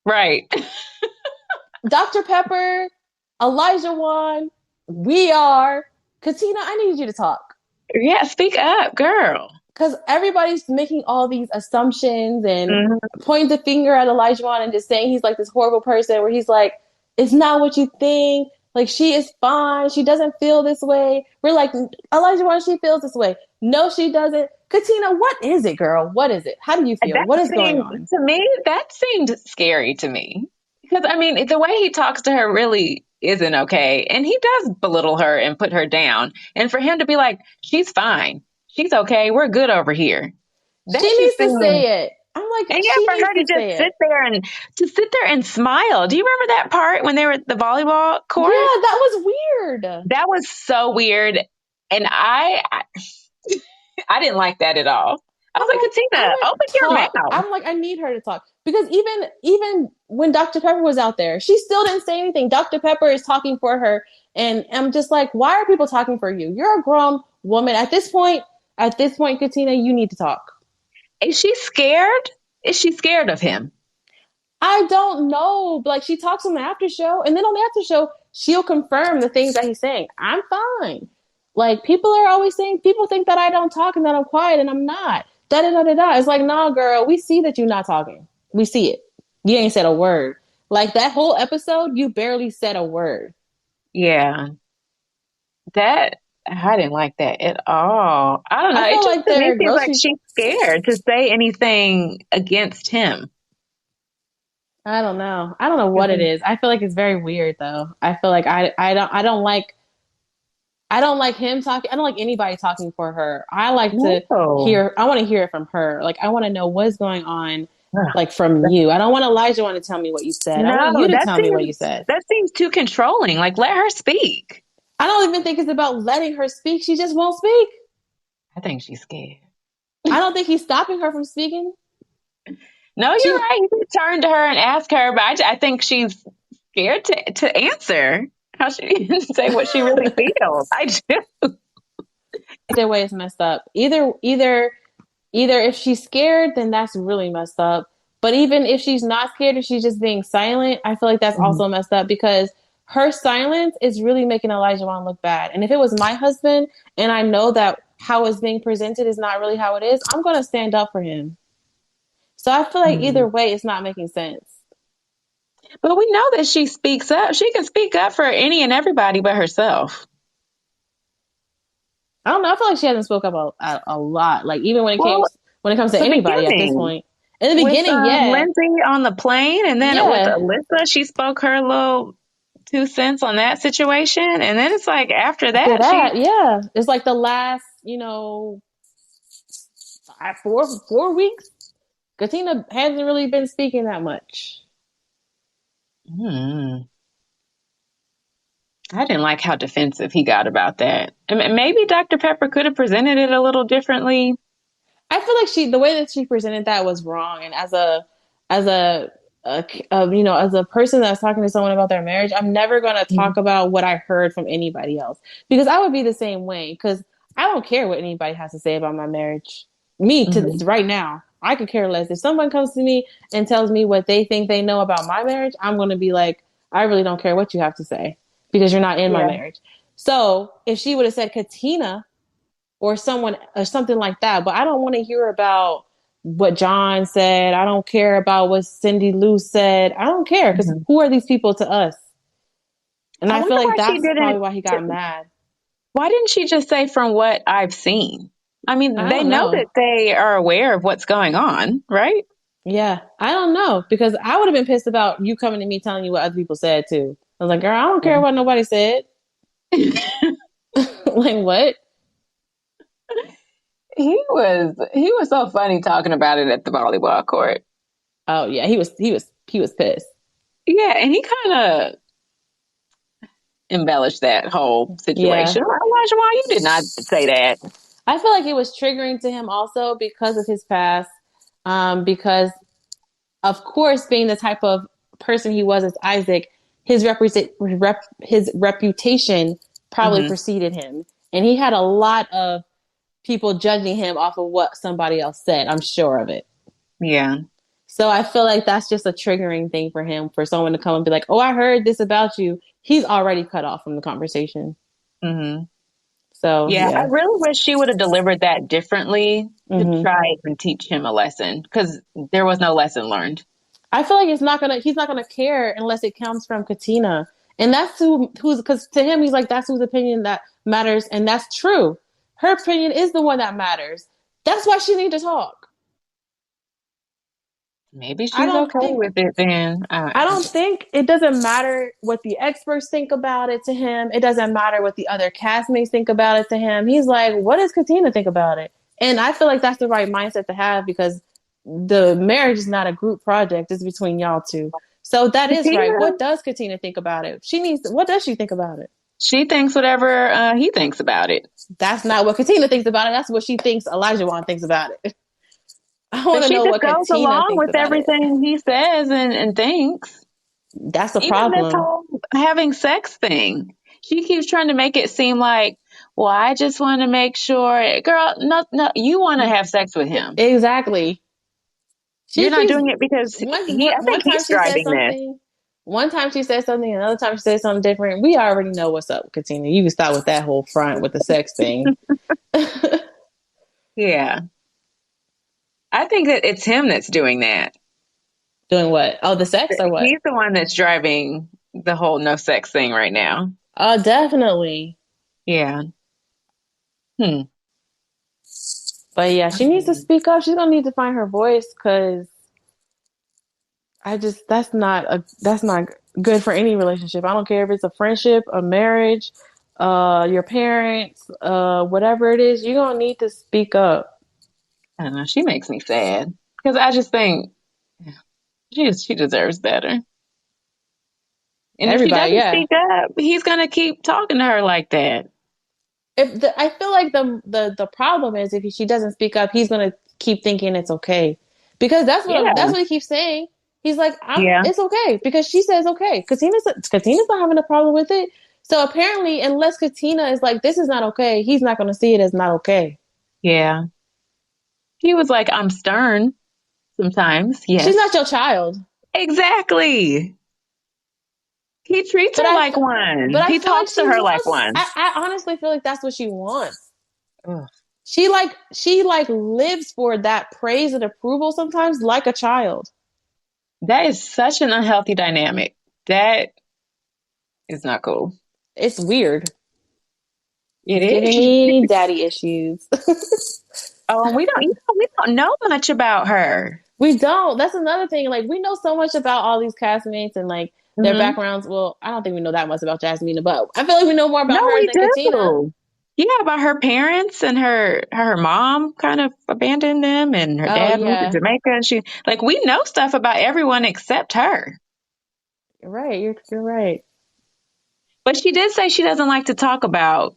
right. Dr. Pepper, Elijah Wan, we are. Katina, I need you to talk. Yeah, speak up, girl. Because everybody's making all these assumptions and Hmm. pointing the finger at Elijah Wan and just saying he's like this horrible person where he's like, it's not what you think. Like, she is fine. She doesn't feel this way. We're like, Elijah Wan, she feels this way. No, she doesn't. Katina, what is it, girl? What is it? How do you feel? That What is going seemed on? to me, that seemed scary to me. Because I mean, the way he talks to her really isn't okay. And he does belittle her and put her down. And for him to be like, she's fine. She's okay. We're good over here. That She just needs to seemed, say it. I'm like, and yeah, she for needs her to to just say it. sit there and smile. Do you remember that part when they were at the volleyball Yeah, court? that was weird. That was so weird. And I didn't like that at all. I was I'm like, like, I Katina, want open to your talk. mouth. I'm like, I need her to talk because even when Dr. Pepper was out there, she still didn't say anything. Dr. Pepper is talking for her, and I'm just like, why are people talking for you? You're a grown woman at this point. At this point, Katina, you need to talk. Is she scared? Is she scared of him? I don't know. Like she talks on the after show, and then on the after show, she'll confirm the things that he's saying. I'm fine. Like people are always saying, people think that I don't talk and that I'm quiet, and I'm not. Da da da da da. It's like, nah, girl, we see that you're not talking. We see it. You ain't said a word. Like that whole episode, you barely said a word. Yeah, that I didn't like that at all. I don't I know. It feel just like to me their seems like grocery. she's scared to say anything against him. I don't know. I don't know what it is. I feel like it's very weird though. I feel like I don't like him talking. I don't like anybody talking for her. I like to No. hear, I want to hear it from her. Like, I want to know what's going on, Ugh. like, from you. I don't want Elijah want to tell me what you said. I want you No, to tell me what you said. that seems too controlling. Like let her speak. I don't even think it's about letting her speak. She just won't speak. I think she's scared. I don't think he's stopping her from speaking. No, you're She, right. He could turn to her and ask her, but I think she's scared to answer how she say what she really feels. I do. either way is messed up. Either if she's scared, then that's really messed up. But even if she's not scared, if she's just being silent, I feel like that's Mhm. also messed up because her silence is really making Elijah Wan look bad. And if it was my husband and I know that how it's being presented is not really how it is, I'm going to stand up for him. So I feel like either Mhm. way, it's not making sense. But we know that she speaks up. She can speak up for any and everybody but herself. I don't know. I feel like she hasn't spoke up a lot. Like even Well, when it comes to the anybody at this beginning point. In the with beginning, yeah, Lindsay on the plane, and then with yeah. Alyssa, she spoke her little 2 cents on that situation, and then it's like after After that, she. that, yeah, it's like the last, 4 weeks. Katina hasn't really been speaking that much. Hmm, I didn't like how defensive he got about that. I mean, maybe Dr. Pepper could have presented it a little differently. I feel like the way that she presented that was wrong. And as as a person that's talking to someone about their marriage, I'm never going to talk Mhm. about what I heard from anybody else because I would be the same way. Because I don't care what anybody has to say about my marriage. Me to Mhm. right now, I could care less. If someone comes to me and tells me what they think they know about my marriage, I'm going to be like, I really don't care what you have to say because you're not in my Yeah. marriage. So if she would have said Katina or someone or something like that. But I don't want to hear about what John said. I don't care about what Cindy Lou said. I don't care because Mhm. who are these people to us? And I I feel wonder like why she that's probably didn't. why he got mad. Why didn't she just say from what I've seen? I mean, I they don't know know. that they are aware of what's going on, right? Yeah, I don't know because I would have been pissed about you coming to me telling you what other people said too. I was like, girl, I don't care what nobody said. Like what? He was so funny talking about it at the volleyball court. Oh yeah, he was pissed. Yeah, and he kind of embellished that whole Yeah, situation. Elijah, why you did not say that? I feel like it was triggering to him also because of his past. Because of course, being the type of person he was as Isaac, his reputation probably Hmm. preceded him, and he had a lot of people judging him off of what somebody else said. I'm sure of it. Yeah. So I feel like that's just a triggering thing for him, for someone to come and be like, "Oh, I heard this about you." He's already cut off from the conversation. Hmm. So Yeah, I yeah. really wish she would have delivered that differently to Hmm. try and teach him a lesson because there was no lesson learned. I feel like he's not gonna care unless it comes from Katina. And that's who's because to him he's like that's whose opinion that matters, and that's true. Her opinion is the one that matters. That's why she need to talk. Maybe I she's don't okay think with it then. I don't think it doesn't matter what the experts think about it to him. It doesn't matter what the other castmates think about it to him. He's like, what does Katina think about it? And I feel like that's the right mindset to have because the marriage is not a group project. It's between y'all two. So that is right. Katina, What does Katina think about it? What does she think about it? she thinks whatever he thinks about it. That's not what Katina thinks about it. That's what she thinks Elijah Wan thinks about it. I want But to she know just what goes Katina along thinks with about it. everything he says and thinks. That's the Even this problem. whole having sex thing. She keeps trying to make it seem like, well, I just want to make sure. Girl, no, no, you want to have sex with him. Exactly. You're She not keeps doing it because I one think time he's she says driving this. something, one time she says something, another time she says something different. We already know what's up, Katina. You can start with that whole front with the sex thing. Yeah. I think that it's him that's doing that. Doing what? Oh, the sex or what? He's the one that's driving the whole no sex thing right now. Oh, definitely. Yeah. Hmm. But yeah, she needs to Um, speak up. She's gonna need to find her voice because I just that's not good for any relationship. I don't care if it's a friendship, a marriage, your parents, whatever it is. You're gonna need to speak up. I don't know. She makes me sad because I just think she deserves better. And if she Everybody, doesn't yeah. speak up, he's gonna keep talking to her like that. I feel like the problem is if she doesn't speak up, he's gonna keep thinking it's okay because Yeah. that's what he keeps saying. He's like, Yeah. it's okay because she says okay. Katina's not having a problem with it. So apparently, unless Katina is like, this is not okay, he's not gonna see it as not okay. Yeah. He was like, I'm stern sometimes. She's Yes. not your child, Exactly. He treats but her like but one. I He feel like talks to she her like wants. one. I honestly feel like that's what she wants. Ugh. She like lives for that praise and approval sometimes, like a child. That is such an unhealthy dynamic. That is not cool. It's weird. It It's giving is. me daddy issues. Oh, and we don't know much about her. We don't. That's another thing. Like we know so much about all these castmates and like their Hmm. backgrounds. Well, I don't think we know that much about Jasmine, but I feel like we know more No, about her we than Katina. do. Yeah, about her parents and her mom kind of abandoned them, and her Oh dad moved to yeah, Jamaica, and she like we know stuff about everyone except her. you're right. You're right. But she did say she doesn't like to talk about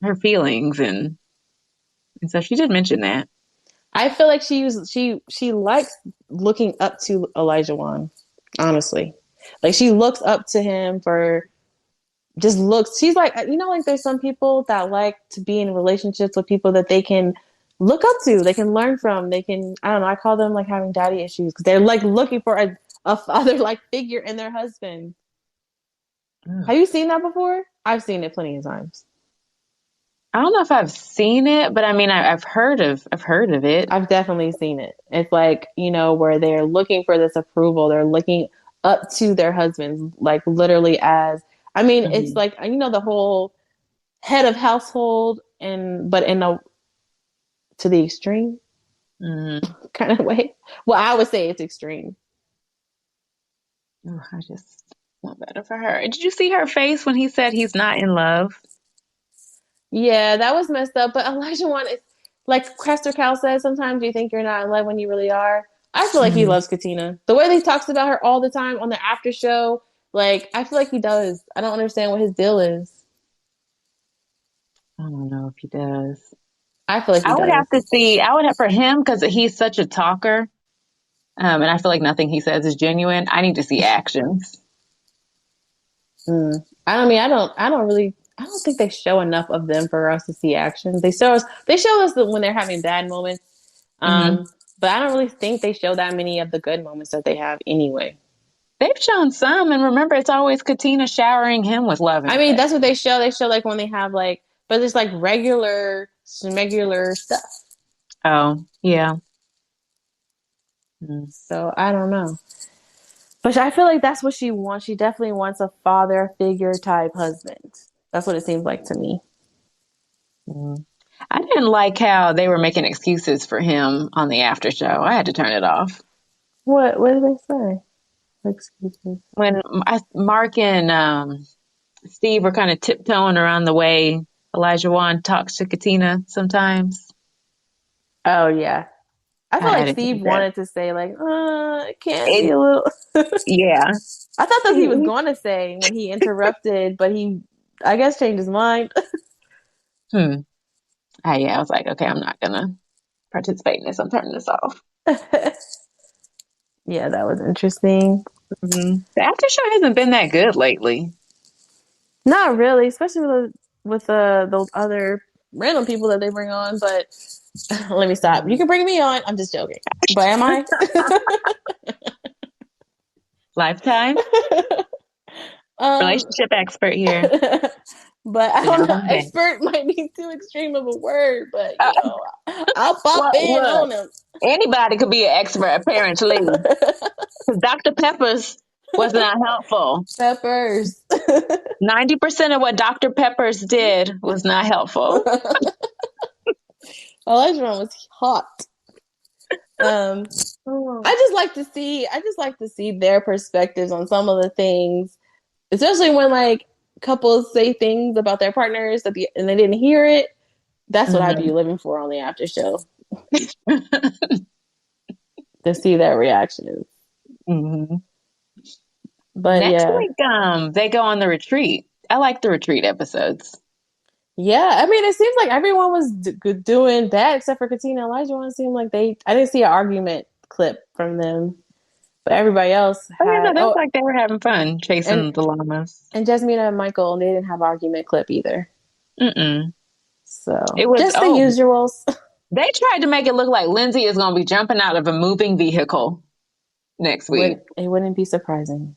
her feelings, and so she did mention that. I feel like she likes looking up to Elijah Wan. Honestly, like she looks up to him for just looks. She's like like there's some people that like to be in relationships with people that they can look up to, they can learn from, they can I don't know. I call them like having daddy issues because they're like looking for a father like figure in their husband. Ugh. Have you seen that before? I've seen it plenty of times. I don't know if I've seen it, but I mean I've heard of it. I've definitely seen it. It's like, where they're looking for this approval. They're looking up to their husbands, like literally as, I mean, it's Hmm. like, the whole head of household but in a, to the extreme Hmm. kind of way. Well, I would say it's extreme. I just want better for her. Did you see her face when he said he's not in love? Yeah, that was messed up. But Elijah Wan is, like Crester Cal says, sometimes you think you're not in love when you really are. I feel like he Hmm. loves Katina. The way he talks about her all the time on the after show, like I feel like he does. I don't understand what his deal is. I don't know if he does. I feel like he I would does. have to see. I would have for him because he's such a talker, and I feel like nothing he says is genuine. I need to see actions. Mm. I don't mean I don't really I don't think they show enough of them for us to see actions. They show us when they're having bad moments. Hmm. But I don't really think they show that many of the good moments that they have anyway. They've shown some, and remember, it's always Katina showering him with love and I mean, that's what affection. they show. They show like when they have like, but it's like regular stuff. Oh, yeah. Mm-hmm. So I don't know. But I feel like that's what she wants. She definitely wants a father figure type husband. That's what it seems like to me. I didn't like how they were making excuses for him on the after show. I had to turn it off. What did they say? Excuses. When Mark and Steve were kind of tiptoeing around the way Elijah Wan talks to Katina sometimes. Oh yeah. I feel I like didn't Steve like that. wanted to say like, it can't be It, a little. yeah. I thought that's what he was He- going to say when he interrupted, but he, I guess, changed his mind. hmm. Yeah, I was like, okay, I'm not gonna participate in this. I'm turning this off. Yeah, that was interesting. The after show hasn't been that good lately. Not really, especially with those other random people that they bring on. But let me stop. You Mhm. can bring me on. I'm just joking. But am I? Lifetime um, relationship expert here. but I Been don't out know. on that. Expert might be too extreme of a word, but Uh, I'll pop well, in look, on them. anybody could be an expert apparently. Because Dr. Pepper's was not helpful. Peppers. 90% of what Dr. Pepper's did was not helpful. Elijah was hot. Um, Oh. I just like to see their perspectives on some of the things, especially when like couples say things about their partners and they didn't hear it. That's what I'd be Mhm. living for on the after show to see their reactions. Mhm. But Next yeah, week, they go on the retreat. I like the retreat episodes. yeah. I mean, it seems like everyone was doing bad except for Katina and Elijah. It seemed like I didn't see an argument clip from them, but everybody else Oh yeah, no, had. they look Oh, like they were having fun and chasing the llamas. and Jasmine and Michael, they didn't have an argument clip either. Mm-mm. So It was just the usuals. they tried to make it look like Lindsay is going to be jumping out of a moving vehicle next week. Wouldn't be surprising.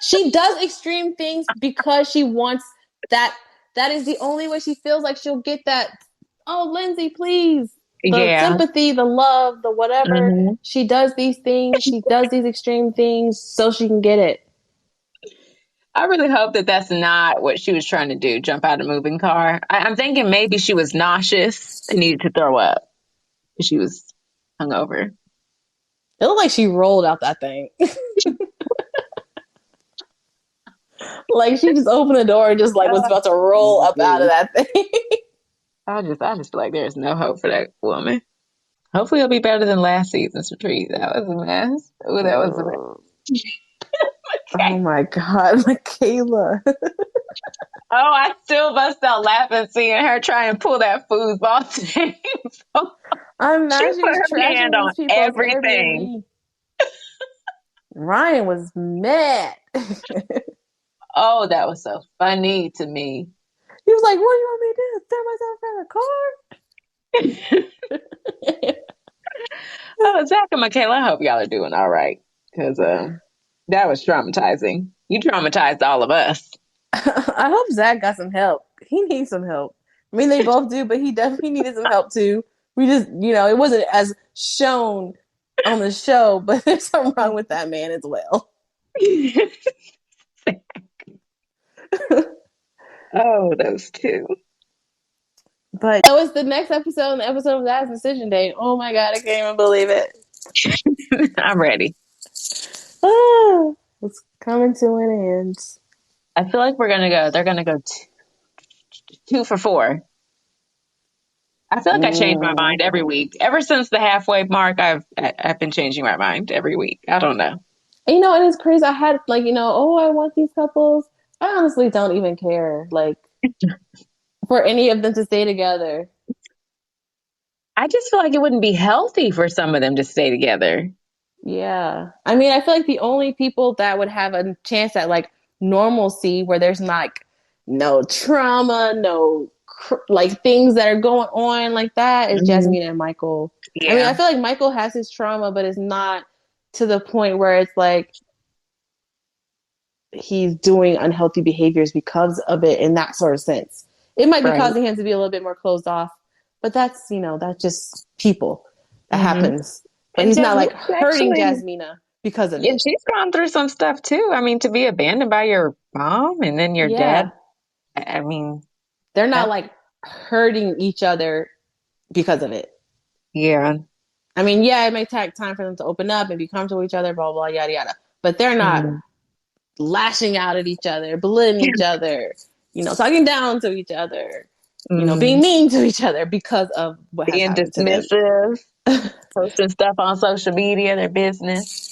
She does extreme things because she wants that. That is the only way she feels like she'll get that. Oh, Lindsay, please. the Yeah. sympathy, the love, the whatever. Hmm. She does these things. She does these extreme things so she can get it. I really hope that that's not what she was trying to do, jump out of a moving car. I'm thinking maybe she was nauseous and needed to throw up. She was hungover. It looked like she rolled out that thing. Like she just opened the door and just like was Oh, about to roll up out of geez. that thing. I just feel like there's no hope for that woman. Hopefully it'll be better than last season's retreat. That was a mess. Oh, that was a Oh, mess. oh Okay. my God, Michaela. Oh, I still bust out laughing seeing her try and pull that foosball thing. I'm She mad she put was her hand trashing on these people's everything. Airbnb. Ryan was mad. Oh, that was so funny to me. He was like, "What do you want me to do? Throw myself in the car?" Oh, Zach and Michaela, I hope y'all are doing all right. Because that was traumatizing. You traumatized all of us. I hope Zach got some help. He needs some help. I mean, they both do, but he definitely needed some help too. We just, it wasn't as shown on the show, but there's something wrong with that man as well. Oh, those two. But that was the next episode, and the episode of That's Decision Day. Oh my God, I can't even believe it. I'm ready. Ah, it's coming to an end. I feel like they're gonna go 2 for 4. I feel like I change my Mm. mind every week. Ever since the halfway mark, I've been changing my mind every week. I don't know. And, and it's crazy. I had oh, I want these couples. I honestly don't even care, for any of them to stay together. I just feel like it wouldn't be healthy for some of them to stay together. Yeah. I mean, I feel like the only people that would have a chance at normalcy where there's no trauma, no things that are going on like that is Hmm. Jasmine and Michael. I mean, Yeah, I feel like Michael has his trauma, but it's not to the point where it's like he's doing unhealthy behaviors because of it in that sort of sense. It might be right. causing him to be a little bit more closed off, but that's just people. That Hmm. happens. But And he's not Jasmine hurting actually, Jasmina because of and it. she's gone through some stuff too. I mean, to be abandoned by your mom and then your dad. Yeah. I mean, They're not that. hurting each other because of it. Yeah. I mean, yeah, it may take time for them to open up and be comfortable with each other, blah, blah, yada, yada. But they're not Mm. lashing out at each other, belittling each other, talking down to each other, being Mm. mean to each other because of what has Being happened to them. dismissive, posting stuff on social media, their business.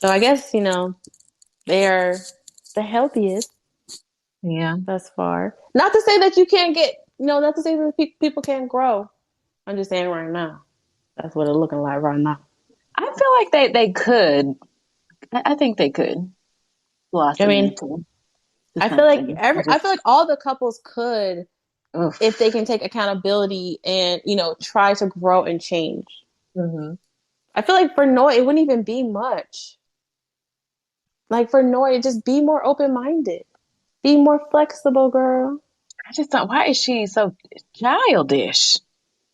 So I guess, they are the healthiest Yeah. thus far. Not to say that you can't not to say that people can't grow. I'm just saying right now. That's what it's looking like right now. I feel like they could. I think they could I blossom mean, into I feel like something. I feel like all the couples could if they Oof. can take accountability and, try to grow and change. Hmm. I feel like for Noah, it wouldn't even be much. Like for Noah, just be more open minded. Be more flexible, girl. I just don't. Why is she so childish?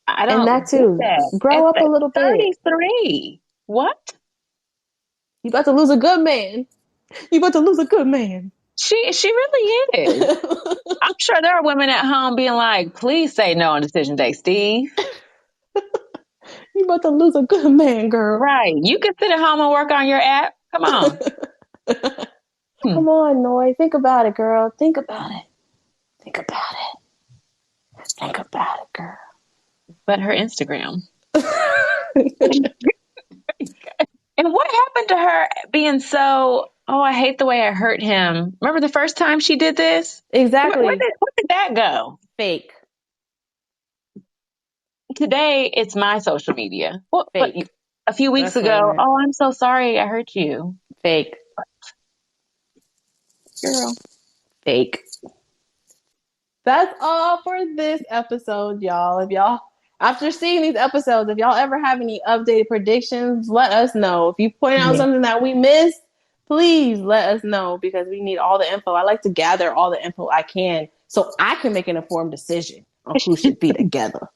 I And that don't get too. that. Grow up a At little bit. 33, what? You about to lose a good man. You about to lose a good man. She really is. I'm sure there are women at home being like, "Please say no on decision day, Steve." You about to lose a good man, girl. Right? You can sit at home and work on your app. Come on. Hmm. Come on, Noy. Think about it, girl. Think about it. Think about it. Think about it, girl. But her Instagram. And what happened to her being so, oh, I hate the way I hurt him. Remember the first time she did this? Exactly. Where did that go? Fake. Today, it's my social media. But Fake. a few weeks That's what I ago, meant. oh, I'm so sorry I hurt you. Fake. Girl. Fake. That's all for this episode, y'all. After seeing these episodes, if y'all ever have any updated predictions, let us know. If you point out Yeah. something that we missed, please let us know because we need all the info. I like to gather all the info I can so I can make an informed decision on who should be together.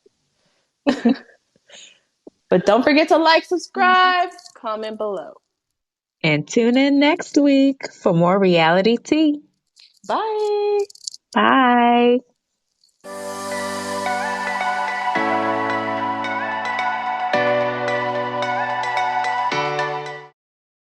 But don't forget to like, subscribe, comment below. And tune in next week for more reality tea. Bye. Bye.